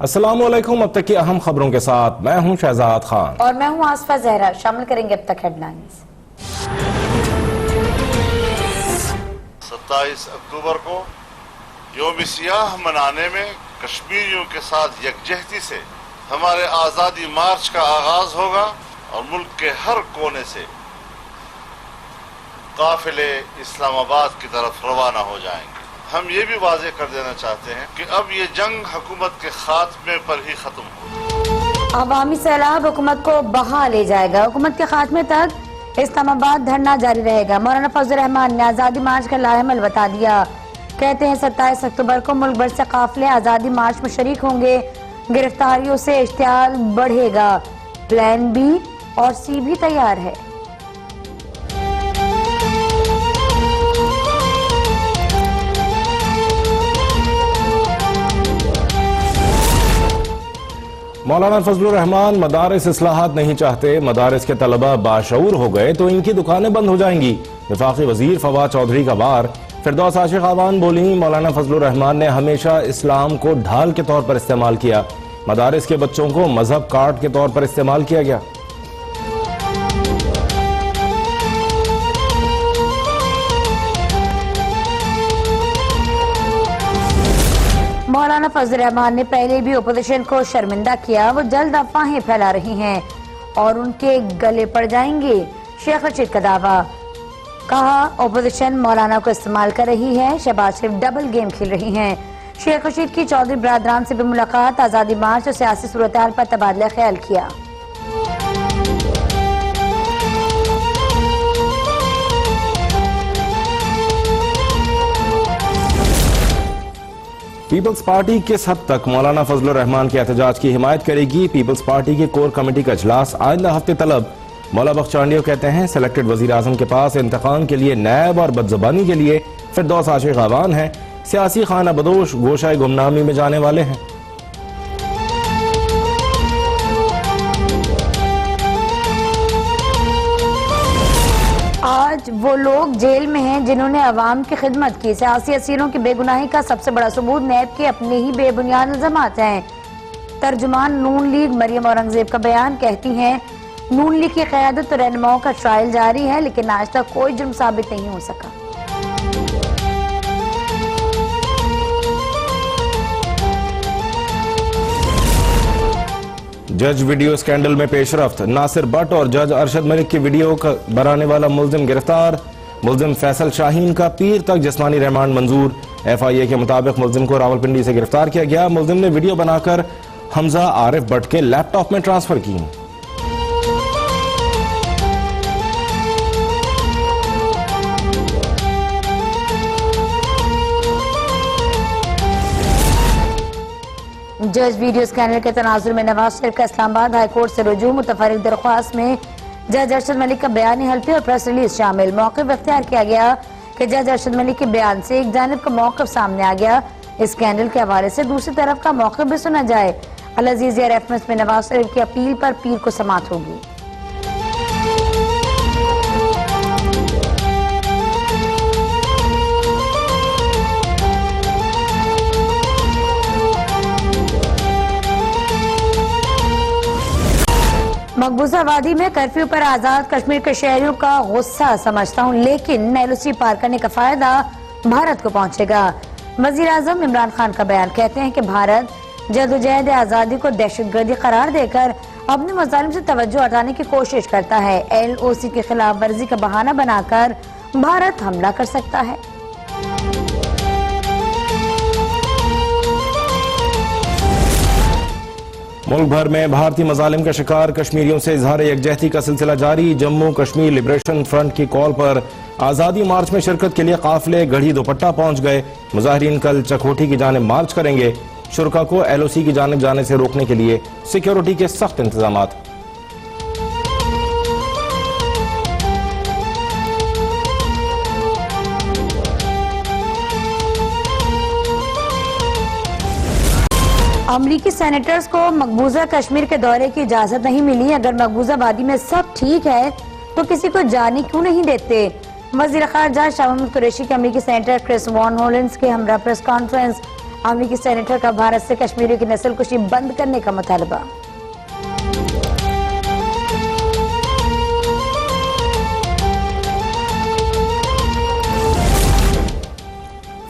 अस्सलामुअलैकुम। अब तक की अहम खबरों के साथ मैं हूं शहजाद खान और मैं हूं आसफा जहरा। शामिल करेंगे अब तक हेडलाइंस। 27 अक्टूबर को यौम सियाह मनाने में कश्मीरियों के साथ यकजहती से हमारे आज़ादी मार्च का आगाज होगा और मुल्क के हर कोने से काफिले इस्लामाबाद की तरफ रवाना हो जाएंगे। हम ये भी वाज़ेह कर देना चाहते हैं कि अब ये जंग हुकूमत के खात्मे पर ही खत्म हो। अवामी सैलाब हुकूमत को बहा ले जाएगा। हुकूमत के खात्मे तक इस्लामाबाद धरना जारी रहेगा। मौलाना फजल रहमान ने आज़ादी मार्च का लाहेमल बता दिया। कहते हैं 27 अक्टूबर को मुल्क भर से काफिले आज़ादी मार्च में शरीक होंगे। गिरफ्तारियों से इश्तियाल बढ़ेगा। प्लान बी और सी भी तैयार है। मौलाना फजलुर रहमान मदारिस इस्लाहात नहीं चाहते। मदारिस के तलबा बाशऊर हो गए तो इनकी दुकानें बंद हो जाएंगी। वफाकी वजीर फवाद चौधरी का बार। फिरदौस आशिक आवान बोली, मौलाना फजलुर रहमान ने हमेशा इस्लाम को ढाल के तौर पर इस्तेमाल किया। मदारिस के बच्चों को मजहब कार्ड के तौर पर इस्तेमाल किया गया। मौलाना फजल रहमान ने पहले भी ओपोजिशन को शर्मिंदा किया। वो जल्द अफवाहें फैला रही हैं और उनके गले पड़ जाएंगे। शेख रशीद का दावा। कहा, ओपोजिशन मौलाना को इस्तेमाल कर रही है। शहबाज शरीफ डबल गेम खेल रही हैं। शेख रशीद की चौधरी बरादरान से भी मुलाकात। आज़ादी मार्च और सियासी सूरत हाल पर तबादला ख्याल किया। पीपल्स पार्टी किस हद तक मौलाना फजलुर रहमान के एहतजाज की हिमायत करेगी? पीपल्स पार्टी की कोर कमेटी का इजलास आइंदा हफ्ते तलब। मौला बख्श चांडियो कहते हैं सिलेक्टेड वजीर आजम के पास इंतकाम के लिए नैब और बदजबानी के लिए फिरदौस आशिक आवान है। सियासी खाना बदोश गोशाए गुमनामी में जाने वाले हैं। आज वो लोग जेल में हैं जिन्होंने अवाम की खिदमत की। सियासी असीरों की बेगुनाही का सबसे बड़ा सबूत नैब के अपने ही बेबुनियाद इल्जामात हैं। तर्जुमान नून लीग मरियम औरंगजेब का बयान। कहती हैं, नून लीग की क़यादत और रहनुमाओं का ट्रायल जारी है लेकिन आज तक कोई जुर्म साबित नहीं हो सका। जज वीडियो स्कैंडल में पेशरफ्त। नासिर भट्ट और जज अरशद मलिक की वीडियो बनाने वाला मुल्जिम गिरफ्तार। मुल्जिम फैसल शाहीन का पीर तक जिस्मानी रिमांड मंजूर। FIA के मुताबिक मुल्जिम को रावलपिंडी से गिरफ्तार किया गया। मुल्जिम ने वीडियो बनाकर हमजा आरिफ भट्ट के लैपटॉप में ट्रांसफर की। जज वीडियो स्कैनर के तनाजुर में नवाज शरीफ का इस्लामाबाद हाई कोर्ट से रुजू। मुतफरिक दरख्वास्त में जज अरशद मलिक का बयान हल्फी और प्रेस रिलीज शामिल। मौक़िफ़ इख्तियार किया गया कि जज अरशद मलिक के बयान से एक जानिब का मौक़िफ़ सामने आ गया। इस स्कैंडल के हवाले से दूसरी तरफ का मौक़िफ़ भी सुना जाए। अल अजीज या रेफरेंस में नवाज शरीफ की अपील पर पीर को समाअत होगी। मकबूजा वादी में कर्फ्यू पर आजाद कश्मीर के शहरियों का गुस्सा समझता हूँ, लेकिन LOC पार करने का फायदा भारत को पहुँचेगा। वजीर आजम इमरान खान का बयान। कहते हैं कि भारत जदोजहद आजादी को दहशतगर्दी करार देकर अपने मजालिम से तवज्जो हटाने की कोशिश करता है। LOC की खिलाफ वर्जी का बहाना बनाकर भारत हमला कर सकता है। मुल्क भर में भारतीय मजालिम का शिकार कश्मीरियों से इजहार यकजहती का सिलसिला जारी। जम्मू कश्मीर लिबरेशन फ्रंट की कॉल पर आज़ादी मार्च में शिरकत के लिए काफिले गढ़ी दोपट्टा पहुंच गए। मुजाहिरीन कल चकोठी की जानिब मार्च करेंगे। शुरका को LOC की जानिब जाने से रोकने के लिए सिक्योरिटी के सख्त इंतजाम। अमरीकी सेनेटर्स को मकबूजा कश्मीर के दौरे की इजाजत नहीं मिली। अगर मकबूजा वादी में सब ठीक है तो किसी को जाने क्यों नहीं देते? वज़ीर ख़ारजा शाह महमूद कुरैशी के अमरीकी सेनेटर क्रिस वॉन होलिंस के हमरा प्रेस कॉन्फ्रेंस अमेरिकी सेनेटर का भारत से कश्मीरियों की नस्ल कुशी बंद करने का मुतालबा।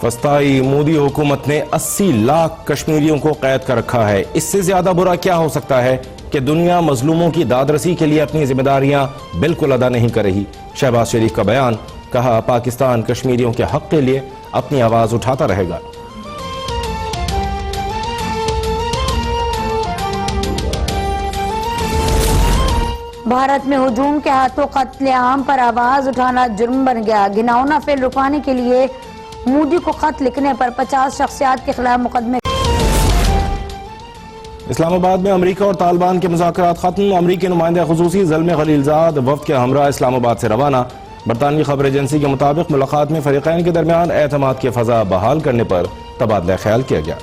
फस्ताई मोदी हुकूमत ने 80 लाख कश्मीरियों को कैद कर रखा है। इससे ज्यादा बुरा क्या हो सकता है कि दुनिया मजलूमों की दादरसी के लिए अपनी जिम्मेदारियां बिल्कुल अदा नहीं कर रही। शहबाज शरीफ का बयान, कहा पाकिस्तान कश्मीरियों के हक के लिए अपनी आवाज उठाता रहेगा। भारत में हुजूम के हाथों कत्लेआम पर आवाज उठाना जुर्म बन गया। घिनौना फेल रुकवाने के लिए मोदी को खत लिखने पर 50 शख्सियात के खिलाफ मुकदमे। इस्लामाबाद में अमेरिका और तालिबान के मुज़ाकरात खत्म। अमेरिकी नुमाइंदा खुसूसी ज़ल्मे खलीलजाद वफ़द के हमरा इस्लामाबाद से रवाना। बरतानवी खबर एजेंसी के मुताबिक मुलाकात में फ़रीक़ैन के दरमियान एतमाद की फ़ज़ा बहाल करने पर तबादला ख्याल किया गया।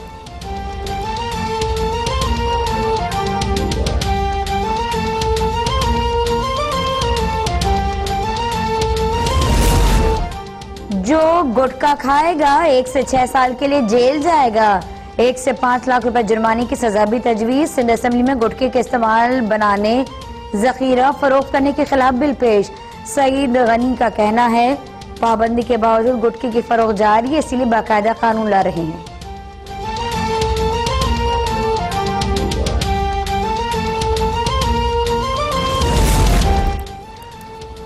जो गुटखा खाएगा 1 से 6 साल के लिए जेल जाएगा। 1 से 5 लाख रुपए जुर्माने की सजा भी तजवीज। सिंध असेंबली में गुटखे के इस्तेमाल, बनाने, जखीरा, फरोख्त करने के खिलाफ बिल पेश। सईद गनी का कहना है पाबंदी के बावजूद गुटखे की फरोख्त जारी है, इसीलिए बाकायदा कानून ला रहे हैं।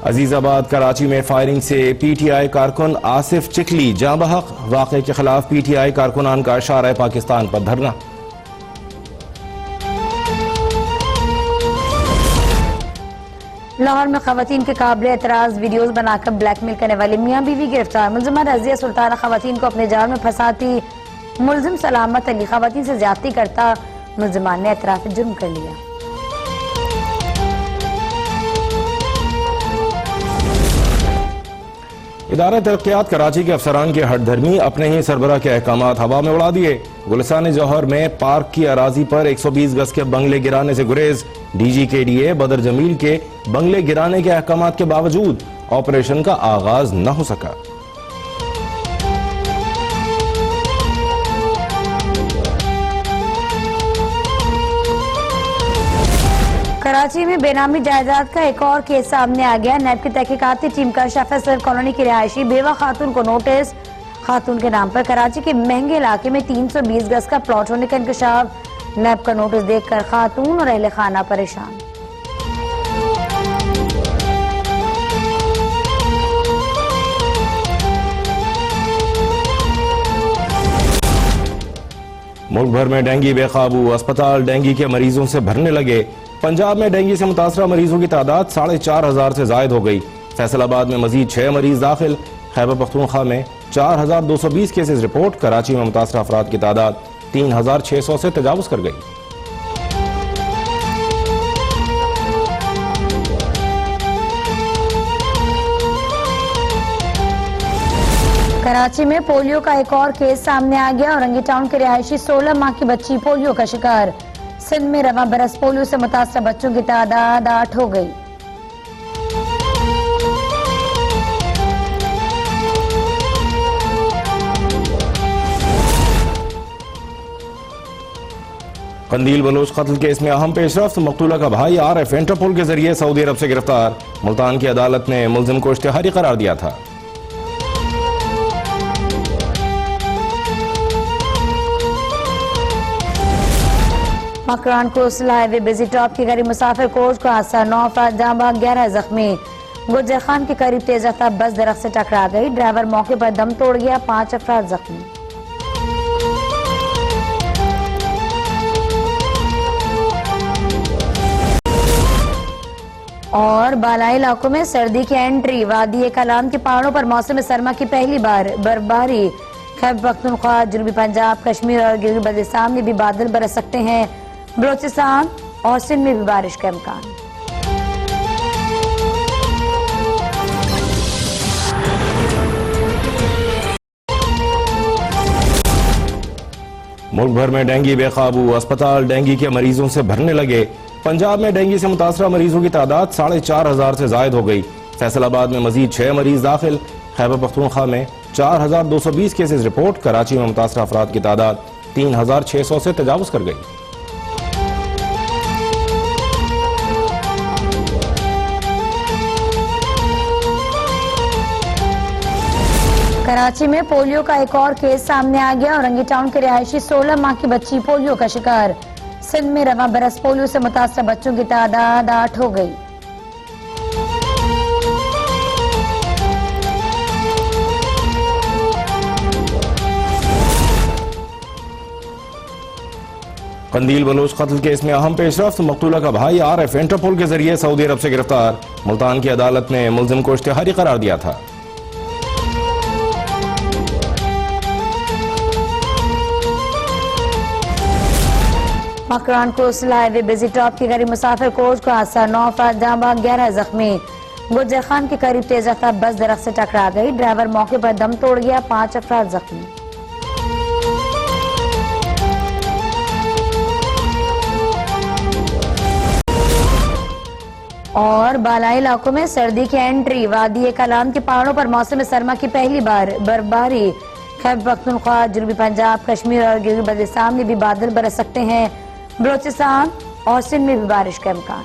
अजीजाबाद कराची में फायरिंग से पीटीआई कारकुन आसिफ चिकली जाँ बहक। वाक़े के खिलाफ पीटीआई कारकुनान का इशारा पाकिस्तान पर धरना। लाहौर में खवातीन के काबिल एतराज वीडियोज बनाकर ब्लैकमेल करने वाले मियाँ बीवी गिरफ्तार। मुलजिमा रजिया सुल्ताना खवातीन को अपने जाल में फंसाती। मुलजिम सलामत अली खवातीन से ज्यादती करता। मुलजिमान ने एतराफ जुर्म कर लिया। इदारा तरक्यात कराची के अफसरान की हटधर्मी, अपने ही सरबरा के अहकामात हवा में उड़ा दिए। गुलिस्तान जौहर में पार्क की अराजी पर 120 गज के बंगले गिराने से गुरेज। डीजी के डीए बदर जमील के बंगले गिराने के अहकामात के बावजूद ऑपरेशन का आगाज न हो सका। कराची में बेनामी जायदाद का एक और केस सामने आ गया। नैब की तहकीकाती टीम का शाफिसर कॉलोनी की रिहायशी बेवा खातून को नोटिस। खातून के नाम पर कराची के महंगे इलाके में 320 गज का प्लॉट होने का इंकशाफ। नैब का नोटिस देखकर खातून और अहले खाना परेशान। मुल्क भर में डेंगू बेकाबू, अस्पताल डेंगू के मरीजों से भरने लगे। पंजाब में डेंगू से मुतासरा मरीजों की तादाद 4500 से जायद हो गई। फैसलाबाद में मजीद 6 मरीज दाखिल। खैबर पख्तूनख्वा में 4220 केसेस रिपोर्ट। कराची में मुतासरा अफराद की तादाद 3600 से तजावुज कर गई। कराची में पोलियो का एक और केस सामने आ गया। औरंगी टाउन के रिहायशी 16 माह की बच्ची पोलियो का शिकार। सिंध में रवा बरस पोलियो से मुतासरा बच्चों की तादाद 8 हो गई। कंदील बलोच कत्ल केस में अहम पेशरफ्त। मकतूला का भाई आरएफ इंटरपोल के जरिए सऊदी अरब से गिरफ्तार। मुल्तान की अदालत ने मुलजिम को इश्तिहारी करार दिया था। Makran coastal highway busy top के करीब मुसाफिर कोच को हादसा। 9 अफराद जाँ बहक, 11 जख्मी। गुजर खान के करीब तेज रफ्तार बस दरख्त से टकरा गई। ड्राइवर मौके पर दम तोड़ गया। 5 अफराद जख्मी। और बालाई इलाकों में सर्दी की एंट्री। वादी कलाम के पहाड़ों पर मौसम सरमा की पहली बार बर्फबारी। खैबर पख्तूनख्वा, जनूबी पंजाब, कश्मीर और गिलगित बल्तिस्तान में भी बादल बरस सकते हैं। बलोचिस्तान और सिंध में भी बारिश का इम्कान। मुल्क भर में डेंगू बेकाबू, अस्पताल डेंगू के मरीजों से भरने लगे। पंजाब में डेंगू से मुतासरा मरीजों की तादाद 4500 से जायद हो गई। फैसलाबाद में मजीद 6 मरीज दाखिल। खैबर पख्तूनख्वा में 4220 केसेस रिपोर्ट। कराची में मुतासरा अफराद की तादाद 3,600 से तजावुज कर गई। कराची में पोलियो का एक और केस सामने आ गया। औरंगी टाउन के रिहायशी 16 माह की बच्ची पोलियो का शिकार। सिंध में रवां बरस पोलियो से मुतासर बच्चों की तादाद 8 हो गई। कंदील बलोच कत्ल केस में अहम पेशरफ्त। मकतूला का भाई आरएफ इंटरपोल के जरिए सऊदी अरब से गिरफ्तार। मुल्तान की अदालत ने मुल्जिम को इश्तिहारी करार दिया था। Makran coastal highway busy top की गरीब मुसाफिर कोच को हादसा। 9 अफराद जाँ बहक, 11 जख्मी। गुज्जर खान के करीब तेज रफ्तार बस दरख्त से टकरा गई। ड्राइवर मौके पर दम तोड़ गया। 5 अफराद जख्मी। और बालाई इलाकों में सर्दी की एंट्री। वादी कलाम के पहाड़ों पर मौसम सरमा की पहली बार बर्फबारी। खैबर पख्तूनख्वा, जनूबी पंजाब, कश्मीर और गिलगित बल्तिस्तान में भी बादल बरस सकते हैं। बलोचिस्तान और सिंध में भी बारिश का इम्कान।